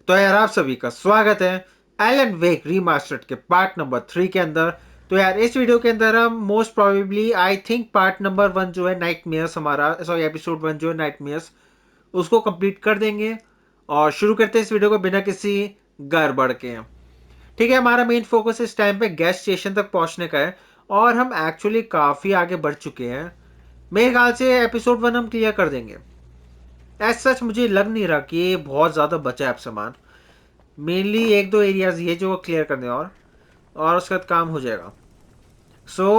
तो यार आप सभी का स्वागत है एलन वेक रीमास्टर्ड के पार्ट नंबर 3 के अंदर। तो यार इस वीडियो के अंदर हम most probably I think part number 1 जो है नाइटमेयर्स, हमारा सॉरी एपिसोड 1 जो है नाइटमेयर्स, उसको कंप्लीट कर देंगे और शुरू करते हैं इस वीडियो को बिना किसी गड़बड़ के। ठीक है, हमारा मेन फोकस इस टाइम पे गैस स्टेशन तक पहुंचने का है और हम एक्चुअली काफ़ी आगे बढ़ चुके हैं। मेरे ख्याल से एपिसोड 1 हम क्लियर कर देंगे। एज सच मुझे लग नहीं रहा कि बहुत ज़्यादा बचा है अब सामान। मेनली एक दो एरियाज ये जो क्लियर करने और उसके बाद काम हो जाएगा।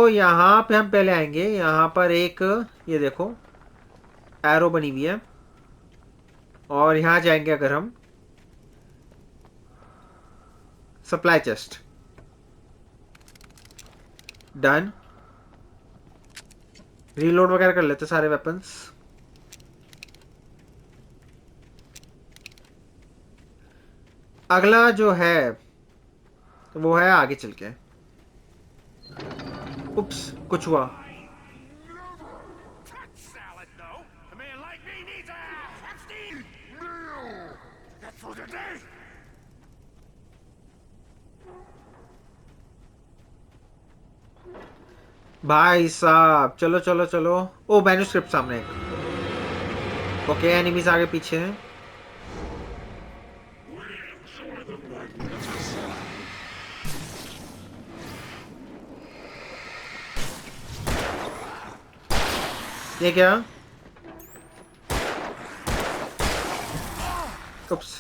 यहाँ पे हम पहले आएंगे। यहाँ पर एक, ये देखो, एरो बनी हुई है और यहाँ जाएंगे अगर हम सप्लाई चेस्ट। डन। रीलोड वगैरह कर लेते सारे वेपन्स। अगला जो है वो है आगे चल के। उप्स, कुछ हुआ। भाई साहब, चलो चलो चलो। ओ, मैन्यूस्क्रिप्ट सामने। ओके, एनिमीज आगे पीछे हैं। ये क्या? उप्स।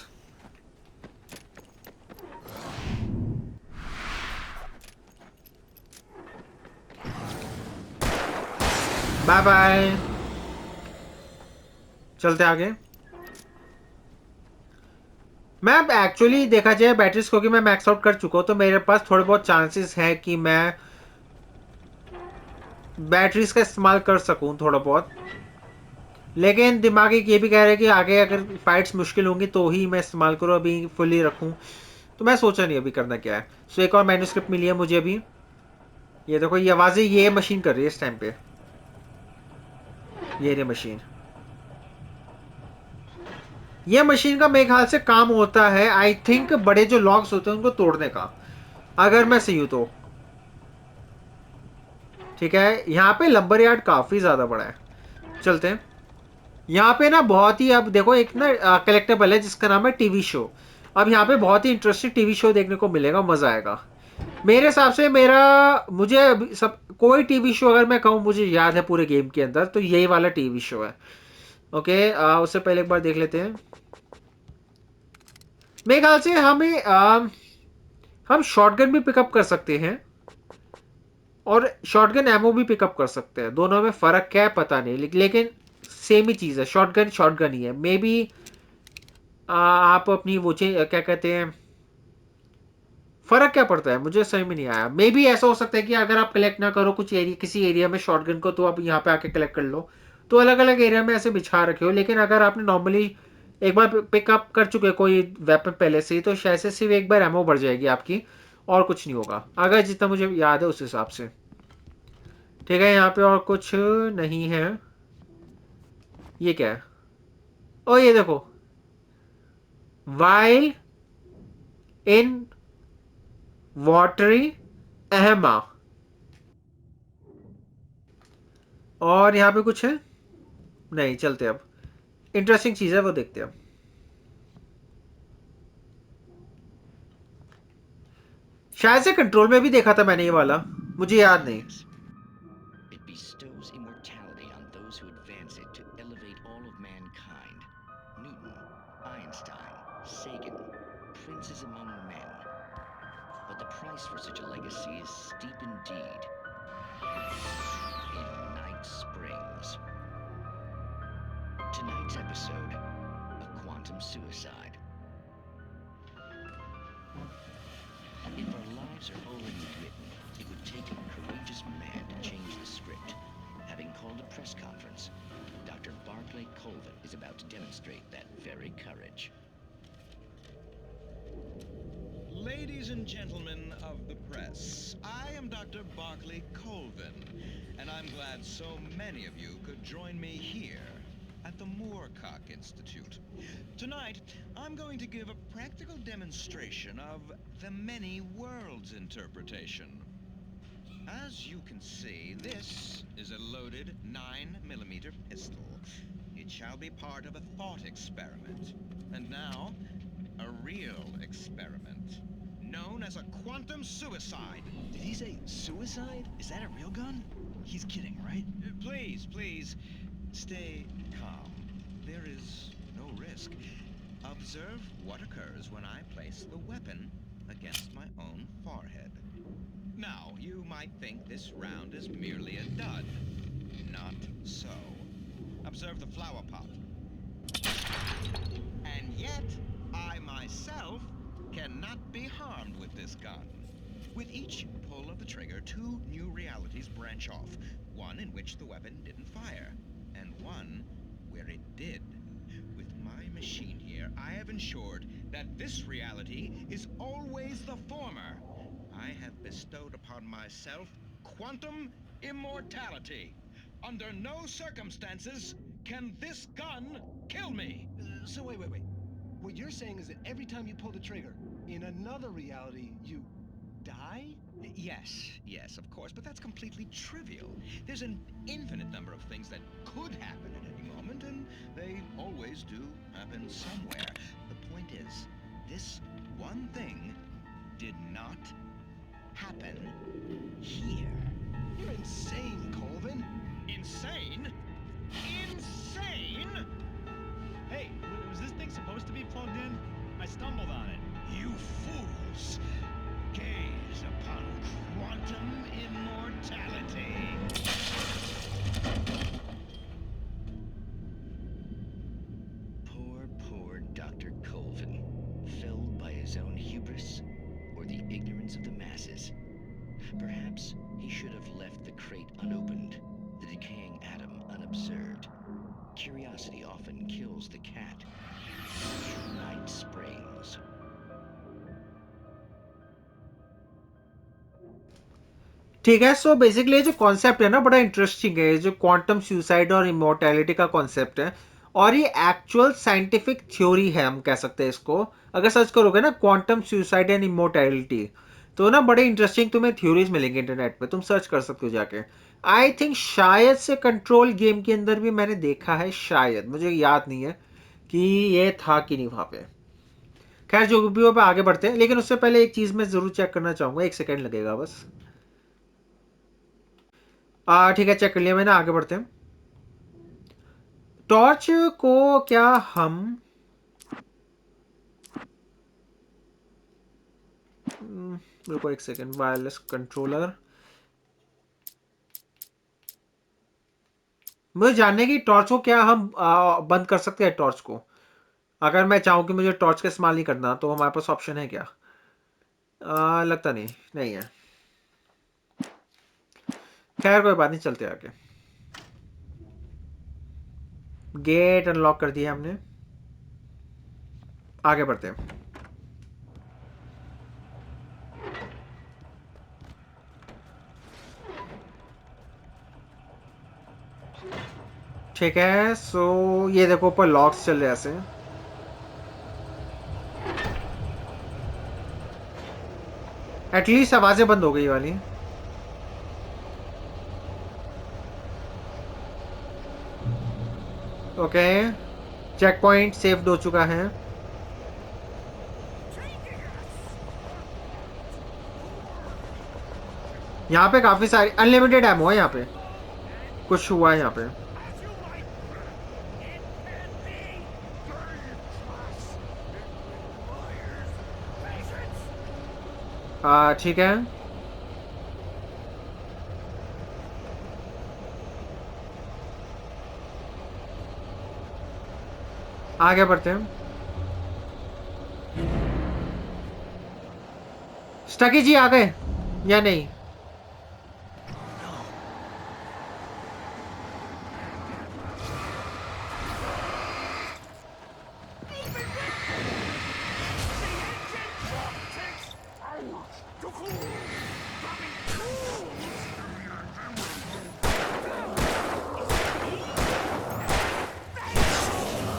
Bye bye. चलते आगे। मैं अब एक्चुअली देखा जाए बैटरीज, क्योंकि मैं मैक्स आउट कर चुका हूँ तो मेरे पास थोड़े बहुत चांसेस है कि मैं बैटरीज का इस्तेमाल कर सकूं थोड़ा बहुत। लेकिन दिमाग एक ये भी कह रहा है कि आगे अगर फाइट्स मुश्किल होंगी तो ही मैं इस्तेमाल करूँ, अभी फुली रखूं। तो मैं सोचा नहीं अभी करना क्या है। एक और मैन्यूस्क्रिप्ट मिली है मुझे अभी। ये देखो, ये आवाज़ें ये मशीन कर रही है इस टाइम पे। ये मशीन, ये मशीन का मेरे ख्याल से काम होता है आई थिंक बड़े जो लॉक्स होते हैं उनको तोड़ने का, अगर मैं सही हूं तो। ठीक है, यहाँ पे लंबर यार्ड काफी ज्यादा बड़ा है। चलते हैं। यहाँ पे ना बहुत ही, अब देखो, एक ना कलेक्टेबल है जिसका नाम है टीवी शो। अब यहाँ पे बहुत ही इंटरेस्टिंग टीवी शो देखने को मिलेगा, मजा आएगा मेरे हिसाब से। मुझे सब कोई टीवी शो अगर मैं कहूँ मुझे याद है पूरे गेम के अंदर तो यही वाला टीवी शो है। ओके, उससे पहले एक बार देख लेते हैं। मेरे ख्याल से हम शॉटगन भी पिकअप कर सकते हैं और शॉटगन एमओ भी पिकअप कर सकते हैं। दोनों में फर्क क्या है पता नहीं, लेकिन सेम ही चीज है। शॉटगन शॉटगन ही है। मे बी आप अपनी वो क्या कहते हैं, फर्क क्या पड़ता है मुझे समझ में नहीं आया। मे बी ऐसा हो सकता है कि अगर आप कलेक्ट ना करो कुछ एरिया, किसी एरिया में शॉटगन को, तो आप यहाँ पे आके कलेक्ट कर लो। तो अलग अलग एरिया में ऐसे बिछा रखे हो। लेकिन अगर आपने नॉर्मली एक बार पिकअप कर चुके कोई वेपन पहले से ही, तो शायद से सिर्फ एक बार एमओ बढ़ जाएगी आपकी और कुछ नहीं होगा, अगर जितना मुझे याद है उस हिसाब से। ठीक है, यहाँ पे और कुछ नहीं है। ये क्या है? ओ, ये देखो, वाइल इन वाटरी एहमा। और यहाँ पे कुछ है? नहीं, चलते अब। इंटरेस्टिंग चीज है वो देखते हैं अब। शायद से कंट्रोल में भी देखा था मैंने ये वाला, मुझे याद नहीं। It bestows immortality on those who advance it to elevate all of mankind. Newton, Einstein, Sagan, princes among men. But the price for such a legacy is steep indeed. In Night Springs. Tonight's episode, a quantum suicide. If our lives are already written, it would take a courageous man to change the script. Having called a press conference, Dr. Barclay Colvin is about to demonstrate that very courage. Ladies and gentlemen of the press, I am Dr. Barclay Colvin, and I'm glad so many of you could join me here at the Moorcock Institute. Tonight, I'm going to give a practical demonstration of the many worlds interpretation. As you can see, this is a loaded 9mm pistol. It shall be part of a thought experiment. And now, a real experiment, known as a quantum suicide. Did he say suicide? Is that a real gun? He's kidding, right? Please, please, stay calm. There is no risk. Observe what occurs when I place the weapon against my own forehead. Now, you might think this round is merely a dud. Not so. Observe the flower pot. And yet, I myself cannot be harmed with this gun. With each pull of the trigger, 2 new realities branch off. One in which the weapon didn't fire, and one where it did. With my machine here, I have ensured that this reality is always the former. I have bestowed upon myself quantum immortality. Under no circumstances can this gun kill me. So wait. What you're saying is that every time you pull the trigger, in another reality, you die? Yes, of course, but that's completely trivial. There's an infinite number of things that could happen at any moment, and they always do happen somewhere. The point is, this one thing did not happen here. You're insane, Colvin. Insane? Insane? Hey, was this thing supposed to be plugged in? I stumbled on it. You fools! Gaze upon quantum immortality. Poor Dr. Colvin, felled by his own hubris or the ignorance of the masses. Perhaps he should have left the crate unopened, the decaying atom unobserved. Curiosity often kills the cat. Night Springs. ठीक है. So basically ये जो concept है ना बड़ा interesting है. ये जो क्वांटम सुसाइड और इमोर्टैलिटी का कॉन्सेप्ट है और ये एक्चुअल साइंटिफिक थ्योरी है, हम कह सकते हैं इसको. अगर सर्च करोगे ना क्वांटम सुसाइड एंड इमोर्टैलिटी तो ना बड़े इंटरेस्टिंग तुम्हें थ्योरीज मिलेंगे इंटरनेट पे. तुम सर्च कर सकते हो जाके. आई थिंक शायद से कंट्रोल गेम के अंदर भी मैंने देखा है, शायद मुझे याद नहीं है कि ये था कि नहीं वहां पे. खैर जो भी हो, पे आगे बढ़ते हैं. लेकिन उससे पहले एक चीज मैं जरूर चेक करना चाहूंगा. 1 सेकेंड लगेगा बस. ठीक है, चेक कर लिया मैंने. आगे बढ़ते हैं. टॉर्च को क्या हम रुको 1 सेकेंड. Wireless controller. मुझे जानने की टॉर्च को क्या हम बंद कर सकते हैं. टॉर्च को अगर मैं चाहूं कि मुझे टॉर्च का इस्तेमाल नहीं करना तो हमारे पास ऑप्शन है क्या? लगता नहीं है. खैर कोई बात नहीं, चलते आगे. गेट अनलॉक कर दिया हमने. आगे बढ़ते हैं. ठीक है. सो ये देखो ऊपर लॉक्स चल रहे ऐसे. एटलीस्ट आवाजें बंद हो गई वाली. ओके, चेक पॉइंट सेव्ड हो चुका है. यहाँ पे काफी सारी अनलिमिटेड एमो है. यहाँ पे कुछ हुआ है यहाँ पे. ठीक है. आगे बढ़ते हैं. स्टकी जी आ गए या नहीं?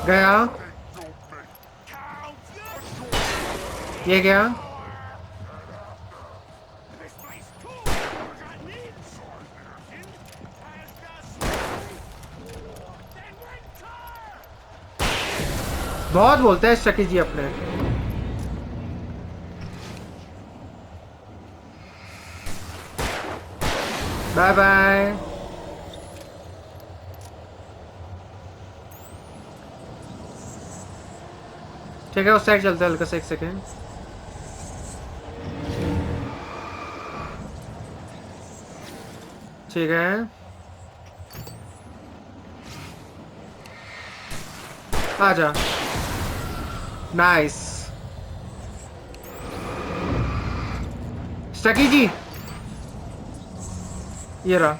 गया. ये क्या? बहुत बोलते हैं स्टकी जी अपने। Bye bye. ठीक है, उस साइड चलते हैं हल्का सा, 1 सेकेंड। ठीक है, आजा। नाइस। स्टकी जी, ये रहा।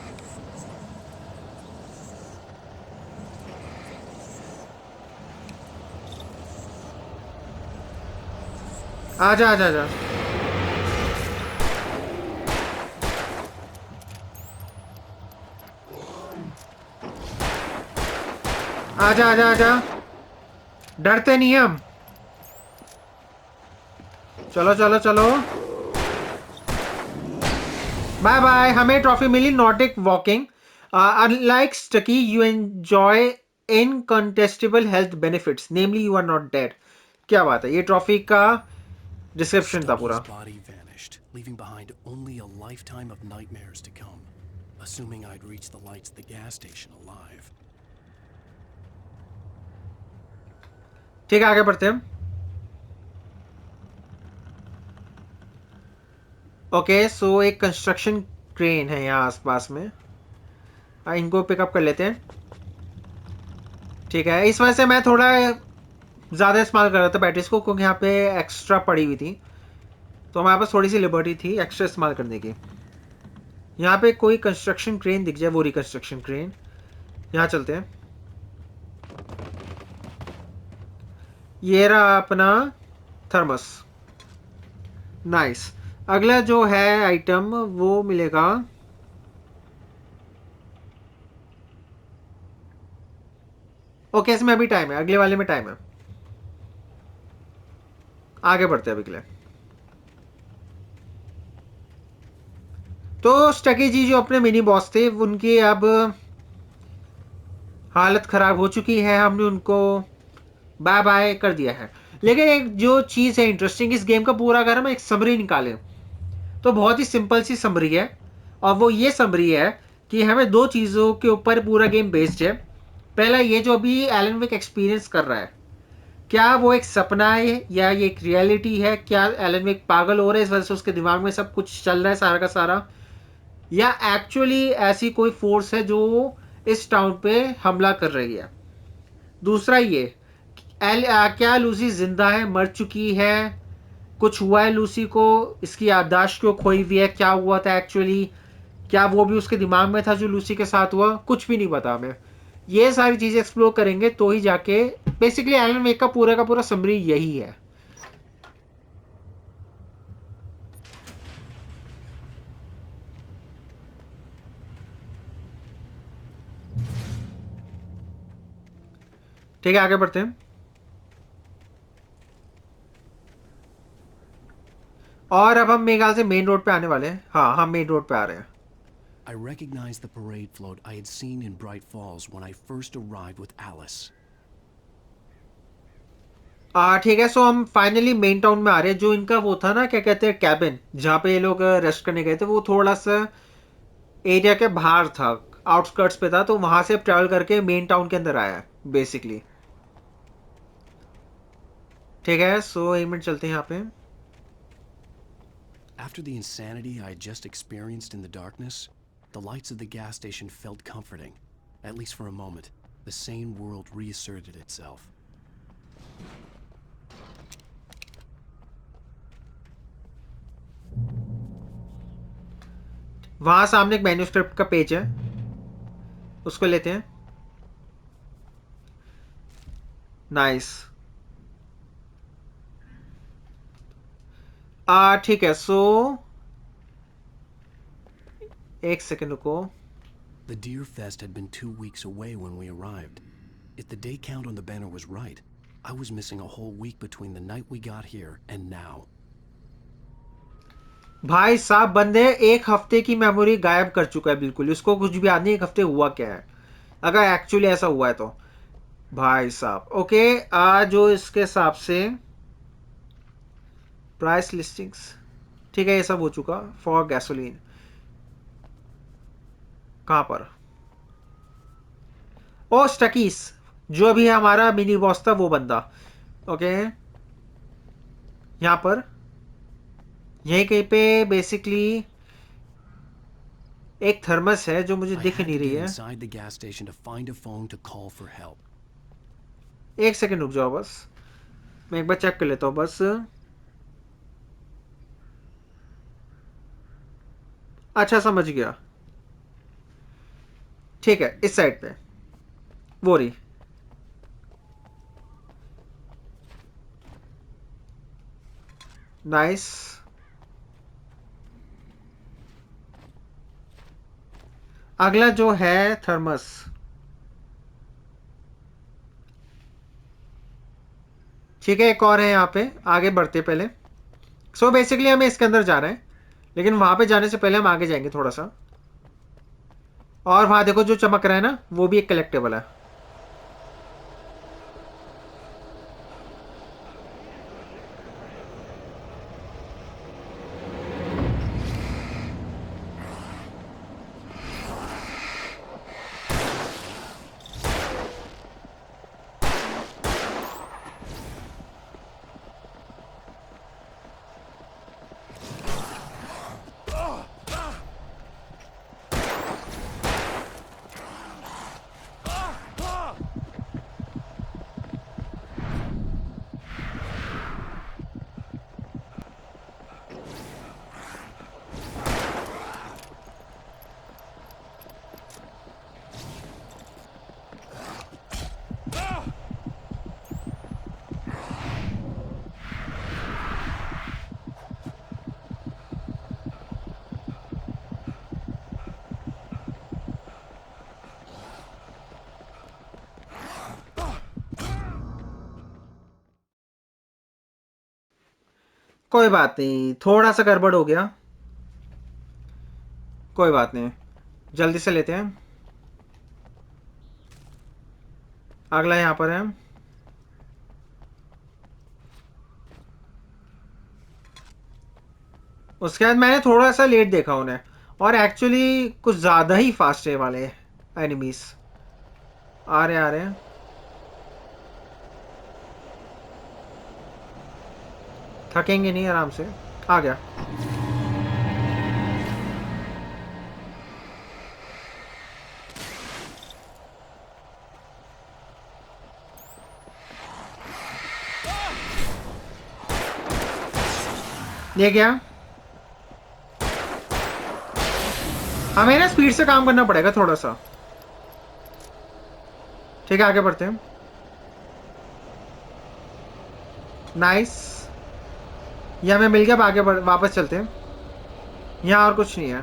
आजा आजा आजा। आजा आजा आजा। डरते नहीं हम। चलो चलो चलो। Bye bye. हमें ट्रॉफी मिली Nordic walking. Unlike Stuckey you enjoy incontestable health benefits, namely you are not dead. क्या बात है, ये ट्रॉफी का डिस्क्रिप्शन था पूरा। Stucky's body vanished, leaving behind only a lifetime of nightmares to come. Assuming I'd reach the lights at the gas station alive. ठीक है, आगे बढ़ते हैं। ओके सो एक कंस्ट्रक्शन क्रेन है यहाँ आसपास में। इनको पिकअप कर लेते हैं। ठीक है, इस वजह से मैं थोड़ा ज़्यादा इस्तेमाल कर रहा था बैटरीज को, क्योंकि यहाँ पे एक्स्ट्रा पड़ी हुई थी, तो हमारे पास थोड़ी सी लिबर्टी थी एक्स्ट्रा इस्तेमाल करने की। यहाँ पे कोई कंस्ट्रक्शन क्रेन दिख जाए, वो रिकंस्ट्रक्शन क्रेन। यहाँ चलते हैं। ये रहा अपना थर्मस। नाइस। अगला जो है आइटम वो मिलेगा। ओके, इसमें अभी टाइम है, अगले वाले में टाइम है। आगे बढ़ते हैं अभी के लिए। तो स्टकी जी जो अपने मिनी बॉस थे, उनकी अब हालत खराब हो चुकी है, हमने उनको बाय बाय कर दिया है। लेकिन एक जो चीज़ है इंटरेस्टिंग, इस गेम का पूरा अगर हम एक समरी निकालें तो बहुत ही सिंपल सी समरी है। और वो ये समरी है कि हमें दो चीज़ों के ऊपर पूरा गेम बेस्ड है। पहला, ये जो अभी एलन विक एक्सपीरियंस कर रहा है, क्या वो एक सपना है या ये एक रियलिटी है? क्या एलन विक पागल हो रहा है, इस वजह से उसके दिमाग में सब कुछ चल रहा है सारा का सारा, या एक्चुअली ऐसी कोई फोर्स है जो इस टाउन पे हमला कर रही है? दूसरा ये, क्या लूसी जिंदा है, मर चुकी है, कुछ हुआ है लूसी को, इसकी याददाश्त क्यों खोई हुई है, क्या हुआ था एक्चुअली, क्या वो भी उसके दिमाग में था जो लूसी के साथ हुआ? कुछ भी नहीं पता हमें। ये सारी चीज़ें एक्सप्लोर करेंगे तो ही जाके बेसिकली एलन वेक का पूरा समरी यही है। ठीक है, आगे बढ़ते हैं। और अब हम मेरे ख्याल से मेन रोड पे आने वाले हैं। हाँ, हम मेन रोड पे आ रहे हैं। I recognized the parade float I had seen in Bright Falls when I first arrived with Alice. ठीक है, सो हम फाइनली मेन टाउन में आ रहे हैं। जो इनका वो था ना, क्या कहते हैं, कैबिन, जहाँ पे ये लोग रेस्ट करने गए थे, वो थोड़ा सा एरिया के बाहर था, आउटस्कर्ट्स पे था, तो वहां से ट्रैवल करके मेन टाउन के अंदर आया है बेसिकली। ठीक है, सो 1 मिनट चलते हैं यहाँ पे। After the insanity I had just experienced in the darkness, the lights of the gas station felt comforting, at least for a moment. The sane world reasserted itself. वहां सामने एक मैन्यूस्क्रिप्ट का पेज है, उसको लेते हैं। नाइस। ठीक है, सो 1 सेकेंड रुको। The Deer Fest had been 2 weeks away when we arrived. If the day count on the banner was right, I was missing a whole week between the night we got here and now. भाई साहब बंदे 1 हफ्ते की memory गायब कर चुका है बिल्कुल, उसको कुछ भी याद नहीं 1 हफ्ते हुआ क्या है, अगर एक्चुअली ऐसा हुआ है तो। भाई साहब ओके, आज जो इसके हिसाब से प्राइस लिस्टिंग्स, ठीक है ये सब हो चुका। फॉर गैसोलीन कहां पर, ओ स्टकीस, जो अभी हमारा मिनी बॉस था वो बंदा। ओके यहां पर यहीं कहीं पे बेसिकली एक थर्मस है जो मुझे I दिख had नहीं to रही get है। inside the gas station to find a phone to call for help. 1 second रुक जाओ बस, मैं एक बार चेक कर लेता हूँ बस। अच्छा समझ गया, ठीक है इस साइड पे वो रही। नाइस, अगला जो है थर्मस, ठीक है एक और है यहाँ पे, आगे बढ़ते पहले। सो बेसिकली हमें इसके अंदर जा रहे हैं, लेकिन वहां पे जाने से पहले हम आगे जाएंगे थोड़ा सा। और वहां देखो जो चमक रहा है ना, वो भी एक कलेक्टेबल है। कोई बात नहीं, थोड़ा सा गड़बड़ हो गया, कोई बात नहीं, जल्दी से लेते हैं। अगला यहाँ पर है, उसके बाद मैंने थोड़ा सा लेट देखा उन्हें, और एक्चुअली कुछ ज़्यादा ही फास्ट है वाले एनिमीज। आ रहे आ रहे हैं, थकेंगे नहीं, आराम से। आ गया, ये क्या, हमें ना स्पीड से काम करना पड़ेगा थोड़ा सा। ठीक है आगे बढ़ते हैं। नाइस, ये हमें मिल गया, अब आगे वापस चलते हैं। यहाँ और कुछ नहीं है।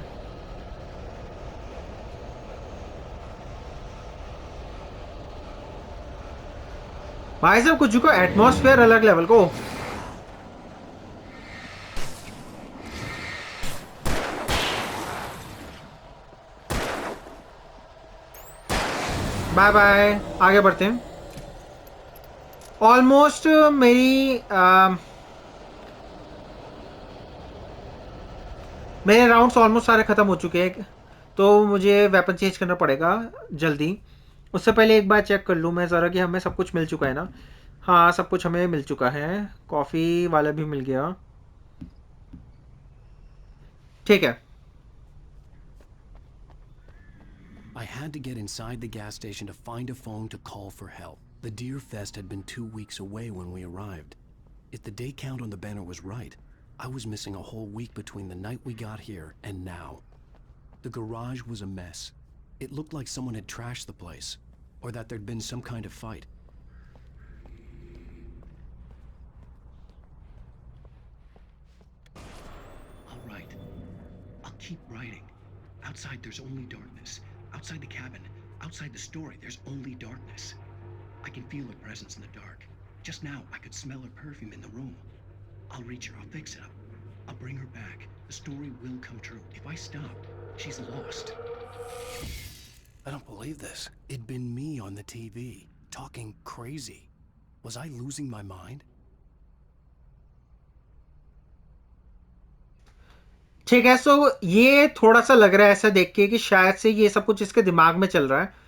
भाई साहब कुछ को एटमॉस्फेयर अलग लेवल को। बाय बाय, आगे बढ़ते हैं। ऑलमोस्ट मेरे राउंड्स ऑलमोस्ट सारे खत्म हो चुके हैं, तो मुझे वेपन चेंज करना पड़ेगा जल्दी। उससे पहले एक बार चेक कर लूँ मैं ज़रा कि हमें सब कुछ मिल चुका है ना। हाँ सब कुछ हमें मिल चुका है, कॉफ़ी वाला भी मिल गया, ठीक है। I had to get inside the gas station to find a phone to call for help. The Deer Fest had been 2 weeks away when we arrived. If the day count on the banner was right, I was missing a whole week between the night we got here and now. The garage was a mess. It looked like someone had trashed the place, or that there'd been some kind of fight. All right. I'll keep writing. Outside there's only darkness. Outside the cabin, outside the story, there's only darkness. I can feel a presence in the dark. Just now, I could smell her perfume in the room. I'll reach her. I'll fix it up. I'll bring her back. The story will come true. If I stop, she's lost. I don't believe this. It'd been me on the TV, talking crazy. Was I losing my mind? ठीक है, सो ये थोड़ा सा लग रहा है ऐसा देख के कि शायद से ये सब कुछ इसके दिमाग में चल रहा है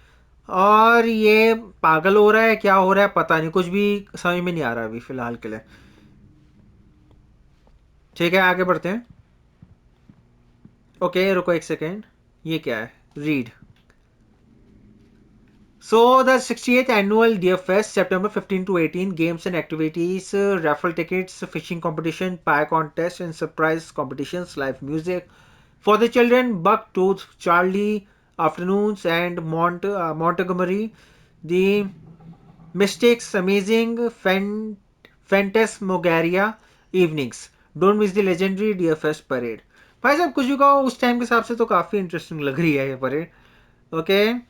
और ये पागल हो रहा है, क्या हो रहा है पता नहीं, कुछ भी समझ में नहीं आ रहा अभी फिलहाल के लिए। ठीक है, आगे बढ़ते हैं। ओके, रुको एक सेकेंड, ये क्या है? Read. So the 68th annual Deer Fest, September 15 to 18, games and activities, raffle tickets, fishing competition, pie contest and surprise competitions, live music for the children, Bucktooth, Charlie, Afternoons and Montgomery, the Mystics, Amazing Phantasmagoria Evenings. Don't miss the legendary Deer Fest parade. भाई साहब कुछ भी कहो, उस time के हिसाब से तो काफ़ी इंटरेस्टिंग लग रही है ये परेड। ओके,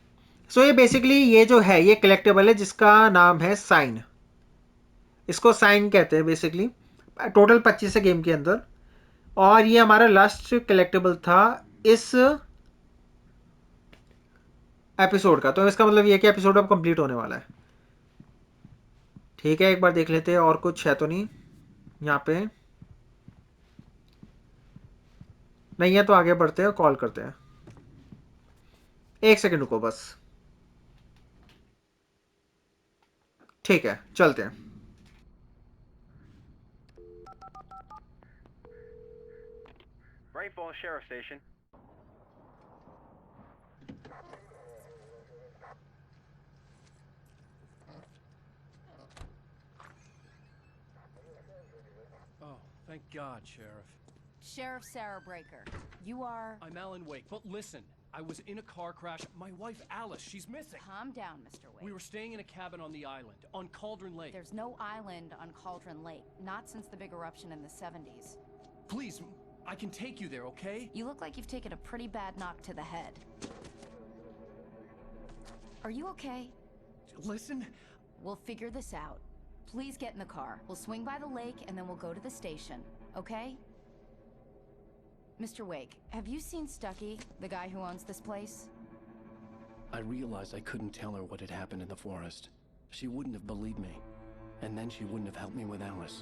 सो ये बेसिकली ये जो है ये कलेक्टेबल है जिसका नाम है साइन। इसको साइन कहते हैं बेसिकली। टोटल 25 है गेम के अंदर और ये हमारा लास्ट कलेक्टेबल था इस एपिसोड का। तो इसका मतलब ये कि एपिसोड अब कंप्लीट होने वाला है। ठीक है, एक बार देख लेते हैं और कुछ है तो नहीं यहाँ पे। नहीं है तो आगे बढ़ते हैं, कॉल करते हैं। एक सेकंड रुको बस। ठीक है, चलते हैं। Great Falls Sheriff Station. Oh, thank God, Sheriff. Sheriff Sarah Breaker. You are... I'm Alan Wake, but listen. I was in a car crash. My wife, Alice, she's missing. Calm down, Mr. Wake. We were staying in a cabin on the island, on Cauldron Lake. There's no island on Cauldron Lake. Not since the big eruption in the 70s. Please, I can take you there, okay? You look like you've taken a pretty bad knock to the head. Are you okay? Listen. We'll figure this out. Please get in the car. We'll swing by the lake and then we'll go to the station, okay? Mr. Wake, have you seen Stucky, the guy who owns this place? I realized I couldn't tell her what had happened in the forest. She wouldn't have believed me. And then she wouldn't have helped me with Alice.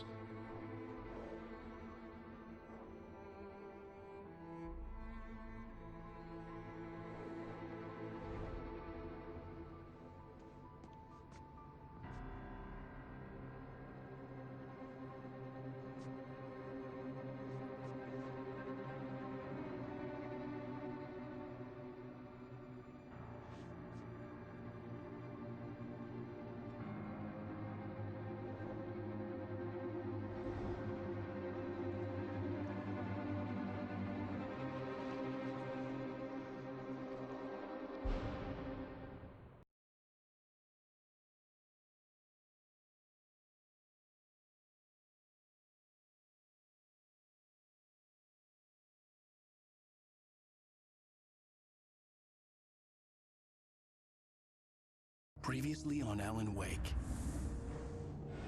Previously on Alan Wake.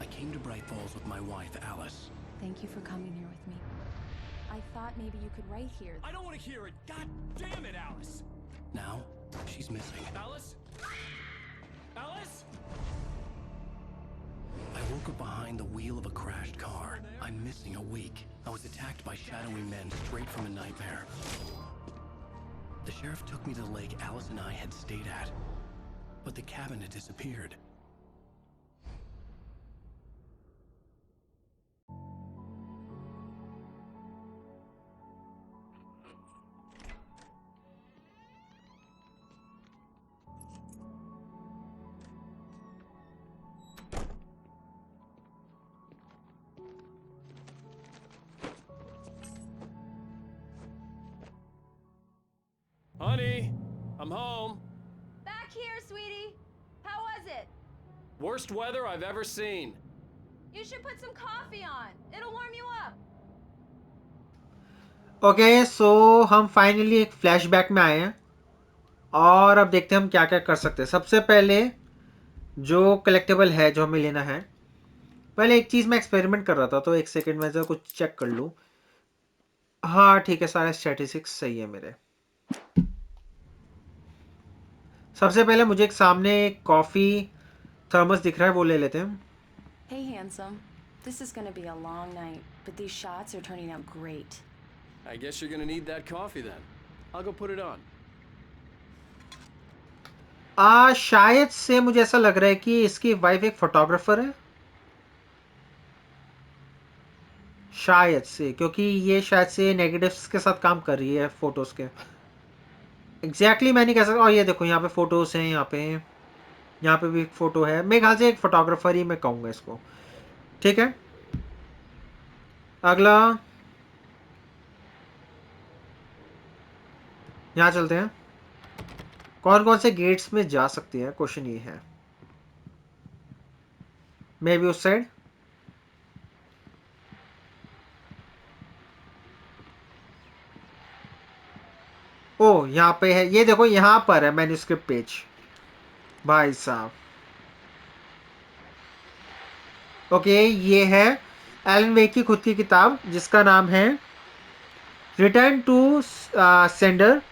I came to Bright Falls with my wife, Alice. Thank you for coming here with me. I thought maybe you could write here. I don't want to hear it! God damn it, Alice! Now, she's missing. Alice? Alice? I woke up behind the wheel of a crashed car. I'm missing a week. I was attacked by shadowy men straight from a nightmare. The sheriff took me to the lake Alice and I had stayed at. But the cabin had disappeared. Honey, I'm home. Back here, sweetie. How was it? Worst weather I've ever seen. You should put some coffee on. It'll warm you up. Okay, so हम finally एक flashback में आए हैं और अब देखते हैं हम क्या क्या कर सकते हैं। सबसे पहले जो कलेक्टेबल है जो हमें लेना है पहले एक चीज मैं एक्सपेरिमेंट कर रहा था, तो एक सेकंड में जो कुछ चेक कर लूं। हाँ ठीक है, सारे स्टैटिस्टिक्स सही है मेरे। सबसे पहले मुझे एक सामने एक कॉफी थर्मस दिख रहा है, वो ले लेते हैं। Hey, handsome. This is gonna be a long night, but these shots are turning out great. I guess you're gonna need that coffee then. I'll go put it on. शायद से मुझे ऐसा लग रहा है कि इसकी वाइफ एक फोटोग्राफर है, शायद से, क्योंकि ये शायद से नेगेटिव्स के साथ काम कर रही है, फोटोज के। एग्जैक्टली मैं नहीं कह सकता। और ये देखो यहाँ पे फोटोज हैं, यहाँ पे भी एक फोटो है। मेरे ख्याल से एक फोटोग्राफर ही मैं कहूँगा इसको। ठीक है, अगला यहाँ चलते हैं। कौन कौन से गेट्स में जा सकती है, क्वेश्चन ये है। मे बी उस साइड। ओ यहाँ पे है, ये देखो यहाँ पर है मैन्युस्क्रिप्ट पेज, भाई साहब। ओके, ये है एलन वेक की खुद की किताब, जिसका नाम है return to sender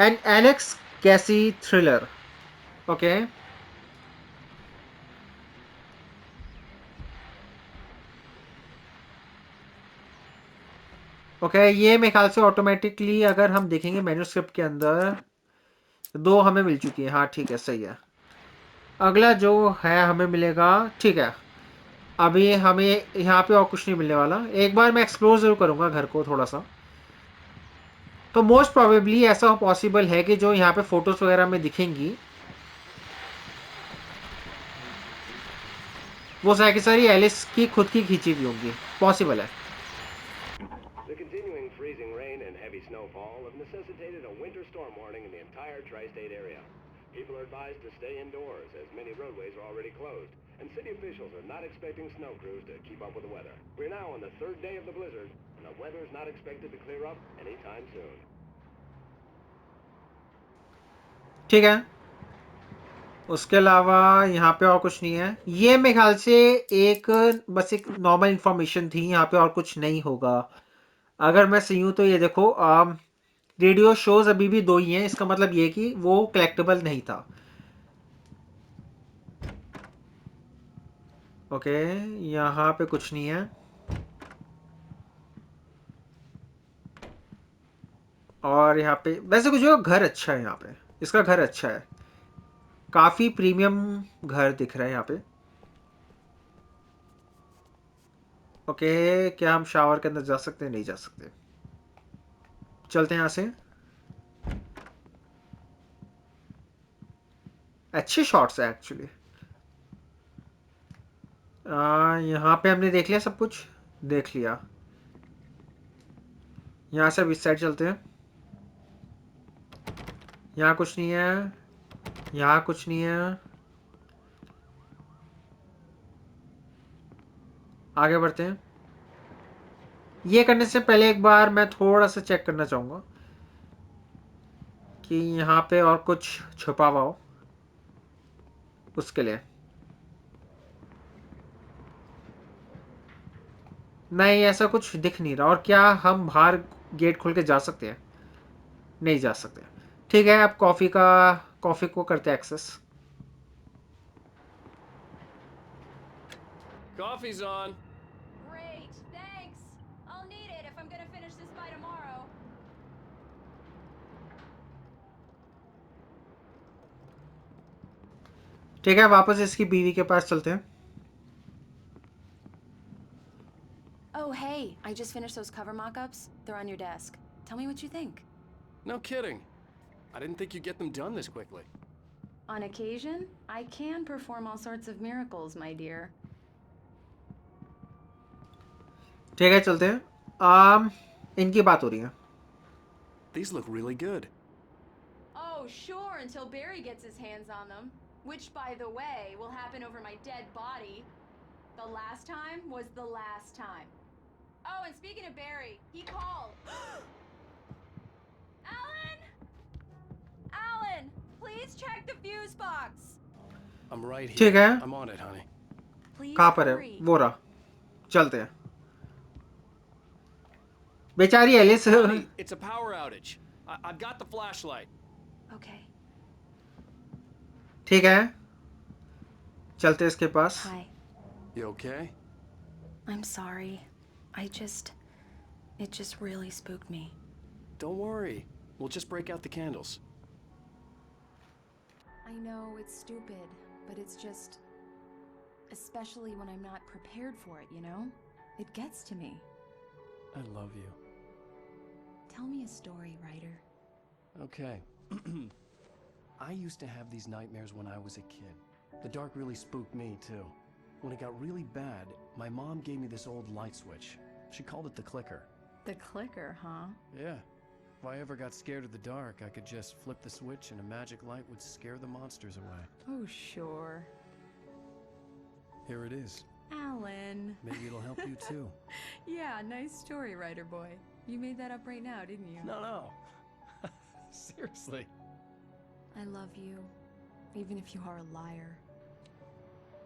and Alex कैसी थ्रिलर। ओके, ओके, ये मेरे ख्याल से ऑटोमेटिकली अगर हम देखेंगे मैन्युस्क्रिप्ट के अंदर, दो हमें मिल चुकी है। हाँ ठीक है, सही है। अगला जो है हमें मिलेगा, ठीक है। अभी हमें यहाँ पे और कुछ नहीं मिलने वाला। एक बार मैं एक्सप्लोर जरूर करूंगा घर को थोड़ा सा। तो मोस्ट प्रोबेबली ऐसा पॉसिबल है कि जो यहाँ पे फोटोज वगैरह में दिखेंगी, वो सारी सारी एलिस की खुद की खींची हुई होंगी। पॉसिबल है। The continuing freezing rain and heavy snowfall have necessitated a winter storm warning in the entire tri-state area. People are advised to stay indoors as many roadways are already closed, and city officials are not expecting snow crews to keep up with the weather. We're now on the third day of the blizzard, and the weather is not expected to clear up anytime soon. ठीक है, उसके अलावा यहाँ पे और कुछ नहीं है। ये मेरे ख्याल से एक बस एक नॉर्मल इंफॉर्मेशन थी, यहाँ पे और कुछ नहीं होगा। अगर मैं सही हूँ तो ये देखो, रेडियो शोज अभी भी दो ही हैं, इसका मतलब ये कि वो कलेक्टेबल नहीं था। ओके, यहाँ पे कुछ नहीं है। और यहाँ पे वैसे कुछ हो, घर अच्छा है यहाँ पे, इसका घर अच्छा है, काफी प्रीमियम घर दिख रहा है यहाँ पे। ओके, क्या हम शावर के अंदर जा सकते हैं? नहीं जा सकते। चलते हैं यहाँ से। अच्छे शॉट्स है एक्चुअली। यहाँ पे हमने देख लिया, सब कुछ देख लिया। यहाँ से अब इस साइड चलते हैं। यहाँ कुछ नहीं है, यहाँ कुछ नहीं है। आगे बढ़ते हैं। ये करने से पहले एक बार मैं थोड़ा सा चेक करना चाहूंगा कि यहाँ पे और कुछ छुपा हुआ हो, उसके लिए। नहीं, ऐसा कुछ दिख नहीं रहा। और क्या हम बाहर गेट खोल के जा सकते हैं? नहीं जा सकते। ठीक है, अब कॉफी को करते हैं access. Coffee's on. Great, thanks. I'll need it if I'm gonna finish this by tomorrow. ठीक है, वापस इसकी बीवी के पास चलते हैं। Oh, hey, I just finished those cover mock-ups. They're on your desk. Tell me what you think. No kidding. I didn't think you'd get them done this quickly. On occasion, I can perform all sorts of miracles, my dear. ठीक है, चलते हैं। इनकी बात हो रही है। These look really good. Oh, sure, until Barry gets his hands on them. Which, by the way, will happen over my dead body. The last time was the last time. Oh, and speaking of Barry, he called. Alan! Alan! Please check the fuse box! I'm right here. ठीक है। I'm on it, honey. Please कहाँ पर है hurry. वो रहा चलते हैं बेचारी Alice Honey, it's a power outage. I've got the flashlight. Okay. ठीक है चलते हैं इसके पास Hi. You okay? I'm sorry. It just really spooked me. Don't worry. We'll just break out the candles. I know it's stupid, but it's just... Especially when I'm not prepared for it, you know? It gets to me. I love you. Tell me a story, writer. Okay. I used to have these nightmares when I was a kid. The dark really spooked me, too. When it got really bad, my mom gave me this old light switch. She called it the clicker. The clicker, huh? Yeah. If I ever got scared of the dark, I could just flip the switch and a magic light would scare the monsters away. Oh, sure. Here it is. Alan. Maybe it'll help you, too. Yeah, nice story, writer boy. You made that up right now, didn't you? No. Seriously. I love you, even if you are a liar.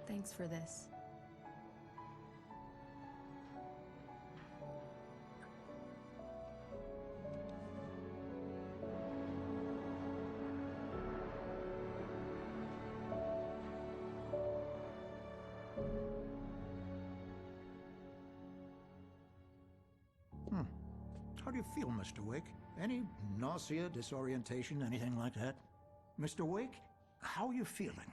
Thanks for this. How do you feel, Mr. Wake? Any nausea, disorientation, anything like that? Mr. Wake, how are you feeling?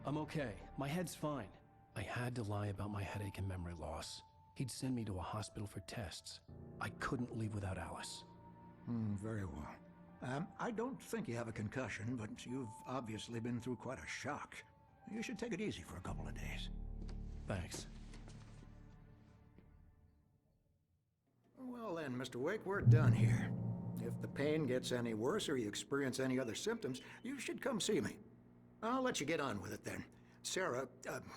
I'm okay. My head's fine. I had to lie about my headache and memory loss. He'd send me to a hospital for tests. I couldn't leave without Alice. Very well. I don't think you have a concussion, but you've obviously been through quite a shock. You should take it easy for a couple of days. Thanks. Well then, Mr. Wake, we're done here. If the pain gets any worse or you experience any other symptoms, you should come see me. I'll let you get on with it then. Sarah,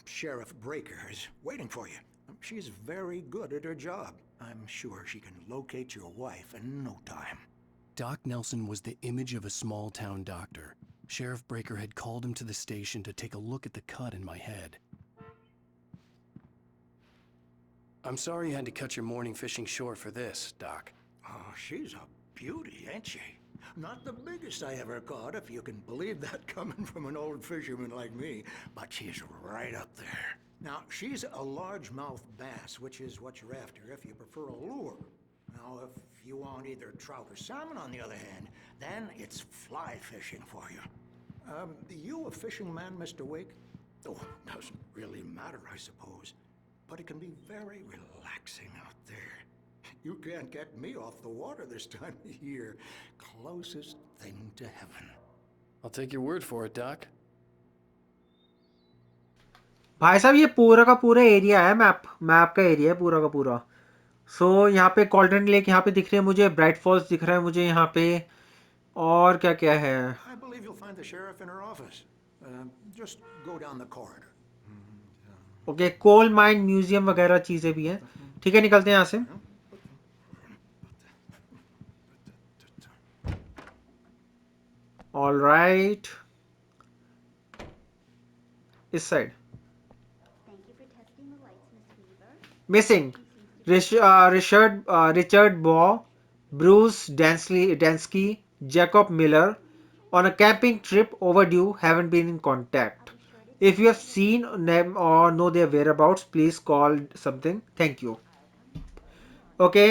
Sheriff Breaker, is waiting for you. She's very good at her job. I'm sure she can locate your wife in no time. Doc Nelson was the image of a small-town doctor. Sheriff Breaker had called him to the station to take a look at the cut in my head. I'm sorry you had to cut your morning fishing short for this, Doc. Oh, she's a beauty, ain't she? Not the biggest I ever caught, if you can believe that coming from an old fisherman like me, but she's right up there. Now, she's a largemouth bass, which is what you're after if you prefer a lure. Now, if you want either trout or salmon, on the other hand, then it's fly fishing for you. You a fishing man, Mr. Wake? Oh, doesn't really matter, I suppose. But it can be very relaxing out there. You can't get me off the water this time of year. Closest thing to heaven. I'll take your word for it, Doc. भाई साहब ये पूरा का पूरा area है map का area है पूरा का पूरा सो यहाँ पे गोल्डन लेक यहाँ पे दिख रही है मुझे ब्राइट फॉल्स दिख रहा है मुझे यहाँ पे और क्या क्या है I believe you'll find the sheriff in her office. Just go down the corridor. Okay coal mine museum वगैरह चीजें भी हैं ठीक है निकलते हैं यहाँ से ऑल राइट इस साइड मिसिंग रिचर्ड बॉ Bruce Densky Jacob Miller on a camping trip overdue haven't been in contact if you have seen them or know their whereabouts please call something thank you okay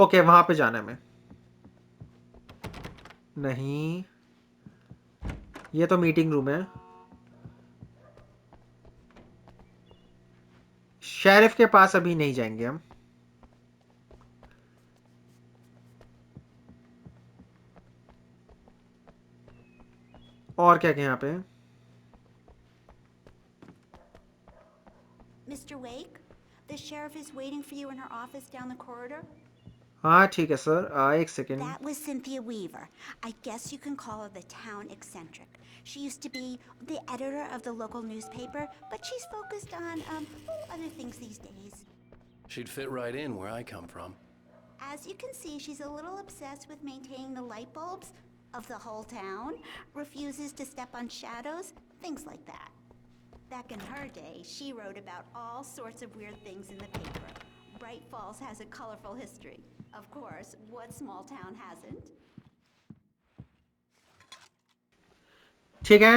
okay वहां पे जाना है मैं नहीं ये तो meeting room है sheriff के पास अभी नहीं जाएंगे हम और क्या क्या यहाँ पे Mr. Wake, the sheriff is waiting for you in her office down the corridor. हाँ ठीक है सर एक second That was Cynthia Weaver. I guess you can call her the town eccentric. She used to be the editor of the local newspaper, but she's focused on other things these days. She'd fit right in where I come from. As you can see, she's a little obsessed with maintaining the light bulbs of the whole town, refuses to step on shadows, things like that. Back in her day, she wrote about all sorts of weird things in the paper. Bright Falls has a colorful history. Of course, what small town hasn't? ठीक है,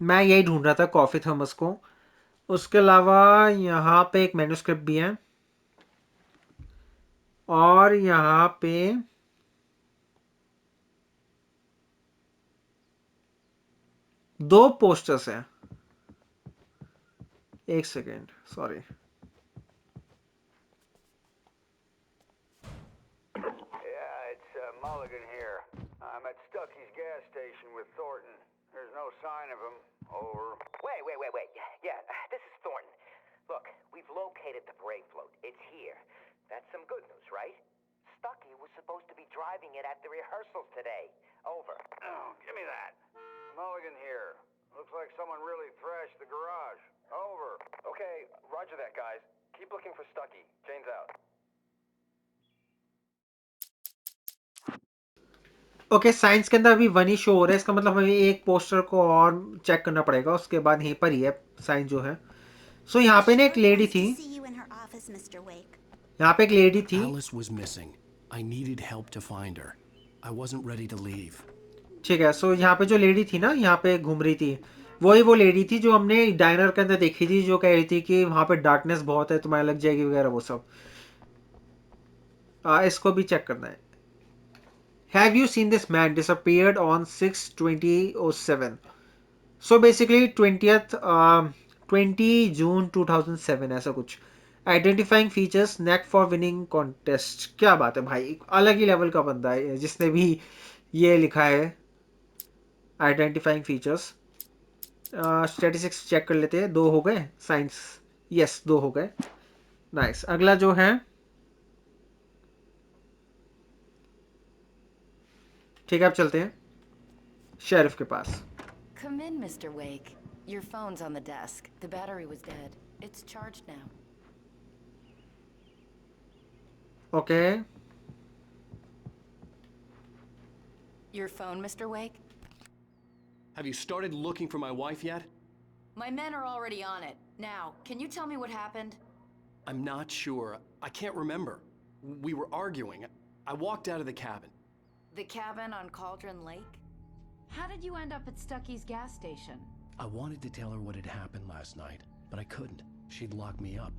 मैं यही ढूंढ रहा था coffee thermos को। उसके अलावा यहाँ पे एक मैन्युस्क्रिप्ट भी है और यहाँ पे दो पोस्टर्स हैं। एक second, sorry. Yeah, it's Mulligan here. I'm at Stucky's gas station with Thornton. There's no sign of him. Over. Wait. Yeah, this is Thornton. Look, we've located the brake float. It's here. That's some good news, right? Stucky was supposed to be driving it at the rehearsals today. Over. Oh, give me that. Mulligan here. Looks like someone really thrashed the garage. Over. Okay, roger that, guys. Keep looking for Stucky. Jane's out. Okay, science के अंदर अभी one ही show हो रहा है, इसका मतलब हमें एक पोस्टर को और चेक करना पड़ेगा, उसके बाद यहीं पर ही है साइंस जो है। सो यहाँ पे ना एक लेडी थी, यहाँ पे एक लेडी थी। Alice was missing. I needed help to find her. I wasn't ready to leave. ठीक है, सो यहाँ पे जो लेडी थी ना, यहाँ पे घूम रही थी, वही वो लेडी थी जो हमने डाइनर के अंदर देखी थी, जो कह रही थी कि वहाँ पे डार्कनेस बहुत है, तुम्हारे लग जाएगी वगैरह वो सब। इसको भी चेक करना है। Have you seen this man disappeared on 6/20/07? So basically 20 June 2007 ऐसा कुछ। Identifying features, knack for winning contest। क्या बात है भाई, अलग ही लेवल का बंदा है जिसने भी ये लिखा है। Identifying features, स्टैटिस्टिक्स चेक कर लेते हैं। 2 हो गए, साइंस यस 2 हो गए, नाइस। अगला जो है, ठीक है अब चलते हैं शेरिफ के पास। Come in, Mr. Wake. Your phone's on the desk. The battery was dead. It's charged now. Okay, Your phone, Mr. Wake? Have you started looking for my wife yet? My men are already on it. Now, can you tell me what happened? I'm not sure. I can't remember. We were arguing. I walked out of the cabin. The cabin on Cauldron Lake? How did you end up at Stucky's gas station? I wanted to tell her what had happened last night, but I couldn't. She'd lock me up.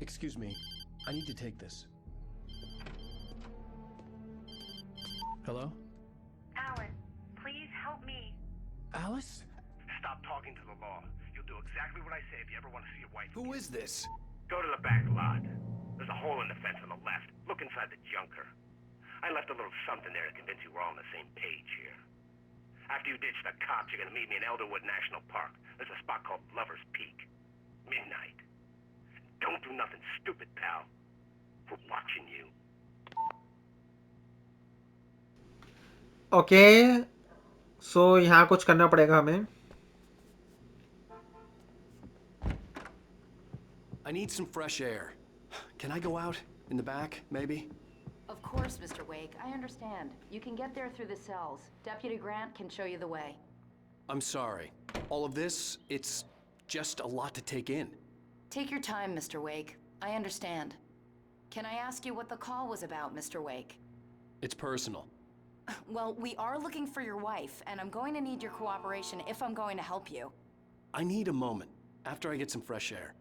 Excuse me. I need to take this. Hello? Alan, please help me. Alice? Stop talking to the law. You'll do exactly what I say if you ever want to see your wife. Who is this? Go to the back lot. There's a hole in the fence on the left. Look inside the junker. I left a little something there to convince you we're all on the same page here. After you ditch the cops, you're gonna meet me in Elderwood National Park. There's a spot called Lover's Peak. Midnight. Don't do nothing stupid, pal. We're watching you. Okay, so यहाँ कुछ करना पड़ेगा हमें। I need some fresh air. Can I go out? In the back, maybe? Of course, Mr. Wake. I understand. You can get there through the cells. Deputy Grant can show you the way. I'm sorry. All of this, it's just a lot to take in. Take your time, Mr. Wake. I understand. Can I ask you what the call was about, Mr. Wake? It's personal. Well, we are looking for your wife, and I'm going to need your cooperation if I'm going to help you. I need a moment, after I get some fresh air.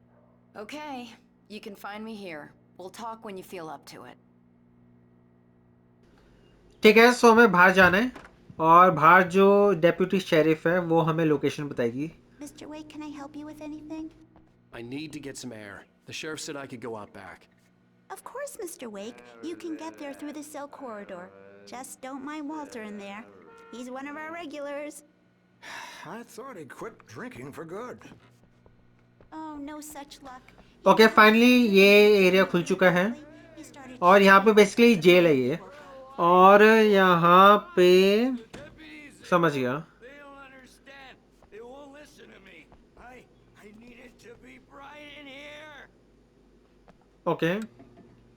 Okay. You can find me here. We'll talk when you feel up to it. ठीक है, सो हमें बाहर जाना है और बाहर जो deputy sheriff है वो हमें लोकेशन बताएगी। Mr. Wake, can I help you with anything? I need to get some air. The sheriff said I could go out back. Of course, Mr. Wake. You can get there through the cell corridor. Just don't mind Walter in there. He's one of our regulars. I thought he quit drinking for good. Oh, no such luck. Okay, finally ये area खुल चुका है और यहाँ पे basically jail है ये, और यहाँ पे समझ गया। I needed to Okay.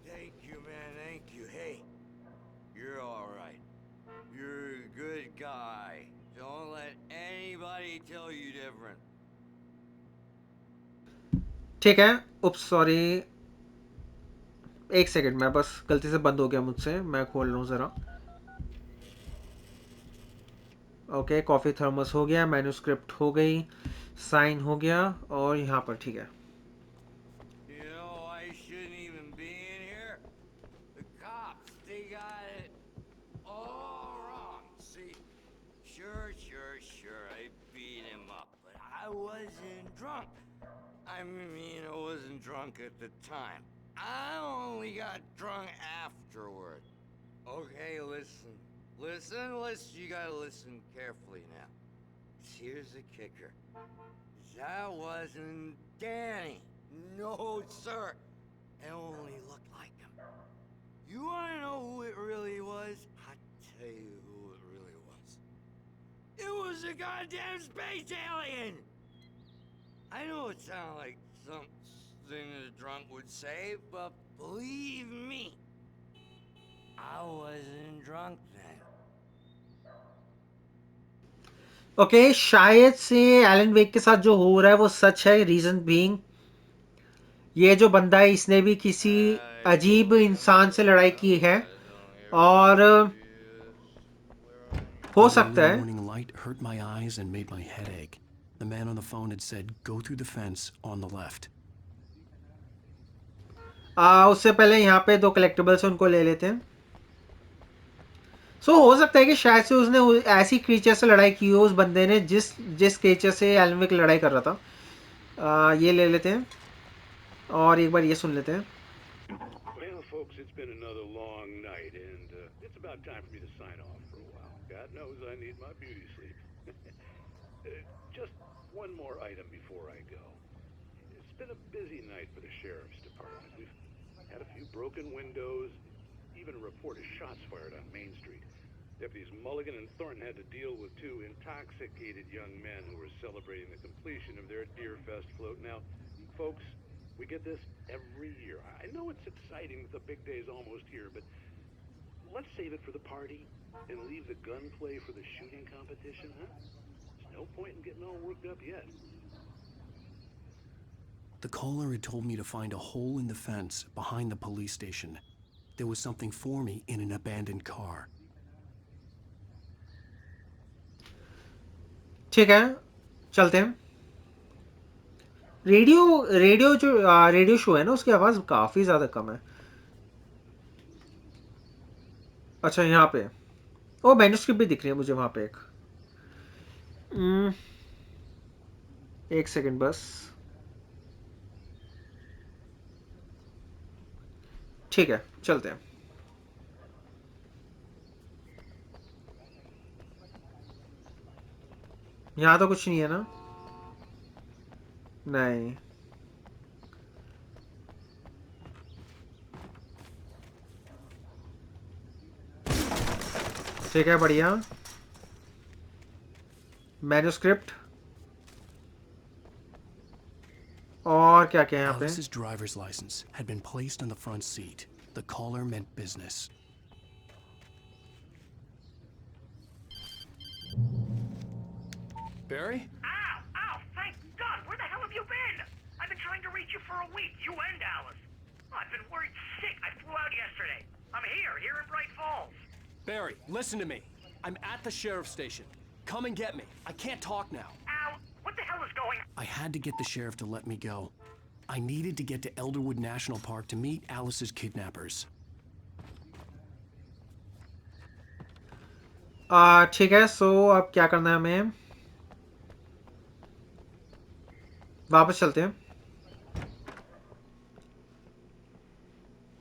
Thank you, man. Thank you. Hey, you're all right. You're a good guy. Don't let anybody tell you different. ठीक है. Oops sorry. एक सेकंड, मैं बस गलती से बंद हो गया मुझसे, मैं खोल लूँ ज़रा. ओके, कॉफ़ी थर्मस हो गया, मैन्यूस्क्रिप्ट हो गई, साइन हो गया, और यहाँ पर ठीक है. You know, I shouldn't even be in here. The cops, they got it all wrong. See, sure, I beat him up, but I wasn't drunk. I mean, I wasn't drunk at the time. I only got drunk afterward. Okay, listen. You gotta listen carefully now. Here's the kicker. That wasn't Danny. No, sir. It only looked like him. You wanna know who it really was? I'll tell you who it really was. It was a goddamn space alien! I know it sounds like something a drunk would say, but believe me, I wasn't drunk then. Okay, शायद से Elon वेक के साथ जो हो रहा है वो सच है. रीजन बीइंग, ये जो बंदा है इसने भी किसी अजीब इंसान से लड़ाई की है, और हो The सकता early है. morning light hurt my eyes and made my head ache. The man on the phone had said, "Go through the fence on the left." उससे पहले यहाँ पे 2 कलेक्टिबल्स उनको ले लेते हैं. हो सकता है कि शायद से उसने ऐसी क्रीचर से लड़ाई की हो, उस बंदे ने जिस जिस क्रीचर से एलन वेक लड़ाई कर रहा था. ये ले लेते हैं और एक बार ये सुन लेते हैं. Well, folks, it's been another long night, and it's about time for me to sign off for a while. God knows I need my beauty sleep. Just one more item before I go. It's been a busy night for the sheriff's department. We've had a few broken windows, even a report of shots fired on Main Street. Deputies Mulligan and Thornton had to deal with 2 intoxicated young men who were celebrating the completion of their Deerfest float. Now, folks, we get this every year. I know it's exciting that the big day's almost here, but let's save it for the party and leave the gunplay for the shooting competition, huh? There's no point in getting all worked up yet. The caller had told me to find a hole in the fence behind the police station. There was something for me in an abandoned car. ठीक है, चलते हैं. Radio show है ना, उसकी आवाज़ काफ़ी ज़्यादा कम है. अच्छा, यहाँ पे ओ मैन्यूस्क्रिप्ट भी दिख रही है मुझे वहाँ पे. एक सेकंड बस. ठीक है, चलते हैं. यहाँ तो कुछ नहीं है ना. नहीं. ठीक है, बढ़िया. मैन्यूस्क्रिप्ट और क्या क्या है यहाँ पे. Alice's driver's license had been placed on the front seat. The caller meant business. Barry? Ow! Thank God! Where the hell have you been? I've been trying to reach you for a week, you and Alice. Oh, I've been worried sick. I flew out yesterday. I'm here in Bright Falls. Barry, listen to me. I'm at the sheriff's station. Come and get me. I can't talk now. Ow! What the hell is going on? I had to get the sheriff to let me go. I needed to get to Elderwood National Park to meet Alice's kidnappers. ठीक है. अब क्या करना है हमें. वापस चलते हैं.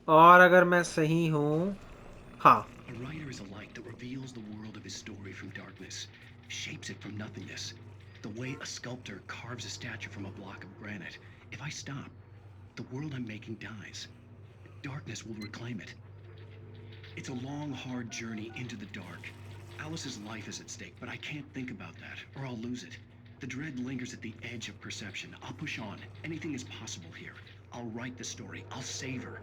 और अगर मैं सही हूँ, हाँ. A writer is a light that reveals the world of his story from darkness, shapes it from nothingness. The way a sculptor carves a statue from a block of granite. If I stop, the world I'm making dies. Darkness will reclaim it. It's a long, hard journey into the dark. Alice's life is at stake, but I can't think about that, or I'll lose it. The dread lingers at the edge of perception. I'll push on. Anything is possible here. I'll write the story. I'll save her.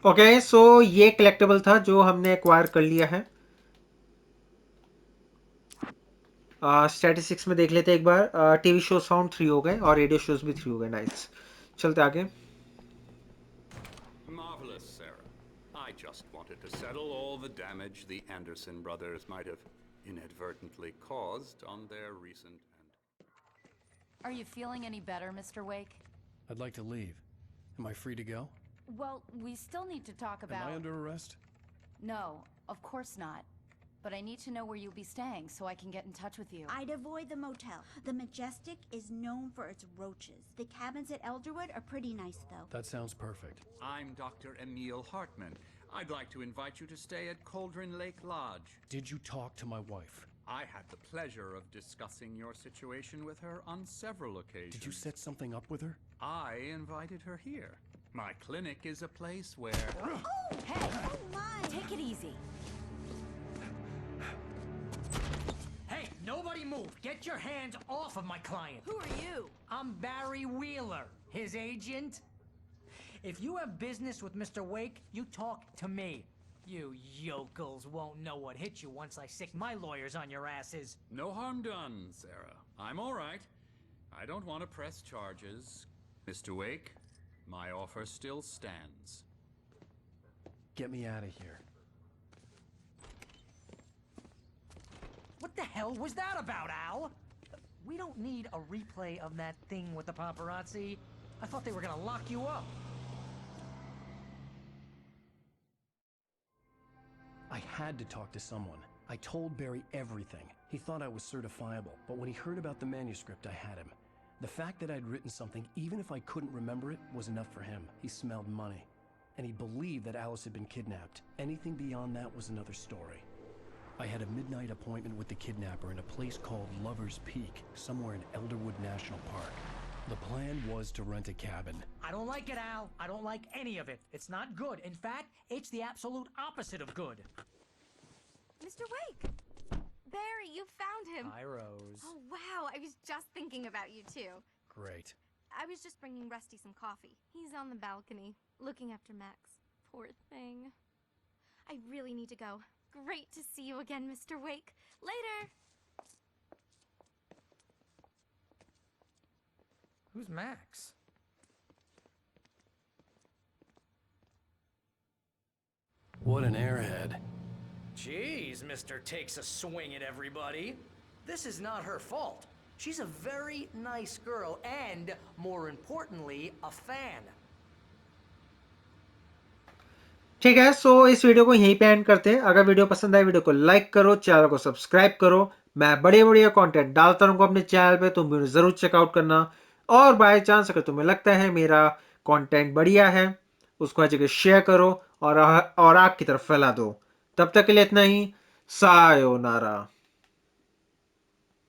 Okay so ये collectable था जो हमने acquire कर लिया है. Statistics में देख लेते हैं एक बार. टीवी शो साउंड 3 हो गए और रेडियो शोज भी 3 हो गए. नाइस. चलते आगे. Marvelous, Sarah. I just wanted to settle all the damage the Anderson brothers might have inadvertently caused on their recent Are you feeling any better, Mr. Wake? I'd like to leave. Am I free to go? Well, we still need to talk about... Am I under arrest? No, of course not. But I need to know where you'll be staying so I can get in touch with you. I'd avoid the motel. The Majestic is known for its roaches. The cabins at Elderwood are pretty nice, though. That sounds perfect. I'm Dr. Emil Hartman. I'd like to invite you to stay at Cauldron Lake Lodge. Did you talk to my wife? I had the pleasure of discussing your situation with her on several occasions. Did you set something up with her? I invited her here. My clinic is a place where... Oh! Hey! Oh, my! Take it easy. Hey, nobody move! Get your hands off of my client! Who are you? I'm Barry Wheeler, his agent. If you have business with Mr. Wake, you talk to me. You yokels won't know what hit you once I sick my lawyers on your asses. No harm done, Sarah. I'm all right. I don't want to press charges. Mr. Wake, my offer still stands. Get me out of here. What the hell was that about, Al? We don't need a replay of that thing with the paparazzi. I thought they were gonna lock you up. I had to talk to someone. I told Barry everything. He thought I was certifiable, but when he heard about the manuscript, I had him. The fact that I'd written something, even if I couldn't remember it, was enough for him. He smelled money. And he believed that Alice had been kidnapped. Anything beyond that was another story. I had a midnight appointment with the kidnapper in a place called Lover's Peak, somewhere in Elderwood National Park. The plan was to rent a cabin. I don't like it, Al. I don't like any of it. It's not good. In fact, it's the absolute opposite of good. Mr. Wake! Barry, you found him! Hi, Rose. Oh, wow. I was just thinking about you, too. Great. I was just bringing Rusty some coffee. He's on the balcony, looking after Max. Poor thing. I really need to go. Great to see you again, Mr. Wake. Later! Who's Max? What an airhead. Jeez, Mr. Takes a swing at everybody. This is not her fault. She's a very nice girl and, more importantly, a fan. ठीक है. सो इस video को यहीं पे and करते हैं. अगर video पसंद आए वीडियो को लाइक करो, चैनल को सब्सक्राइब करो. मैं बढ़िया बढ़िया कंटेंट डालता रहूंगा अपने चैनल पे, तुम भी जरूर चेकआउट करना. और बाय चांस अगर तुम्हें लगता है मेरा कंटेंट बढ़िया है, उसको हर जगह शेयर करो और आग की तरफ फैला दो. तब तक के लिए इतना ही. सायोनारा.